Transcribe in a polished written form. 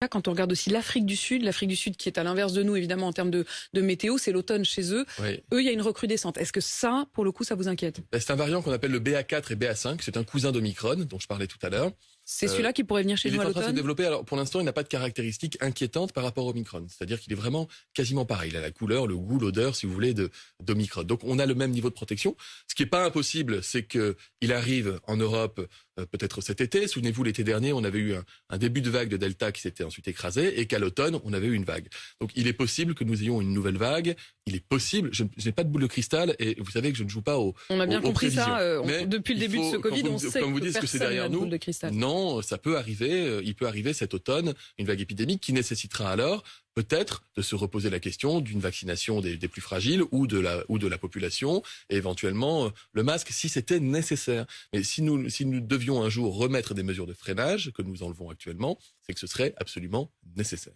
Là, quand on regarde aussi l'Afrique du Sud qui est à l'inverse de nous, évidemment, en termes de météo, c'est l'automne chez eux. Oui. Eux, il y a une recrudescence. Est-ce que ça, pour le coup, ça vous inquiète? C'est un variant qu'on appelle le BA4 et BA5. C'est un cousin d'Omicron, dont je parlais tout à l'heure. C'est celui-là qui pourrait venir chez nous à Il est en train de se l'automne? développer. Alors, pour l'instant, il n'a pas de caractéristiques inquiétantes par rapport au Omicron. C'est-à-dire qu'il est vraiment quasiment pareil. Il a la couleur, le goût, l'odeur, si vous voulez, d'Omicron. Donc, on a le même niveau de protection. Ce qui est pas impossible, c'est qu'il arrive en Europe, peut-être cet été. Souvenez-vous, l'été dernier, on avait eu un début de vague de Delta qui s'était ensuite écrasé et qu'à l'automne, on avait eu une vague. Donc, il est possible que nous ayons une nouvelle vague. Il est possible. Je n'ai pas de boule de cristal et vous savez que je ne joue pas aux On a bien compris prévisions. ça. Mais Depuis le début de ce Covid, on sait comme vous que dites que c'est personne n'a derrière de boule nous. de cristal. Non, ça peut arriver. Il peut arriver cet automne une vague épidémique qui nécessitera alors peut-être de se reposer la question d'une vaccination des plus fragiles ou de la population et éventuellement le masque si c'était nécessaire. Mais si nous devions un jour remettre des mesures de freinage que nous enlevons actuellement, c'est que ce serait absolument nécessaire.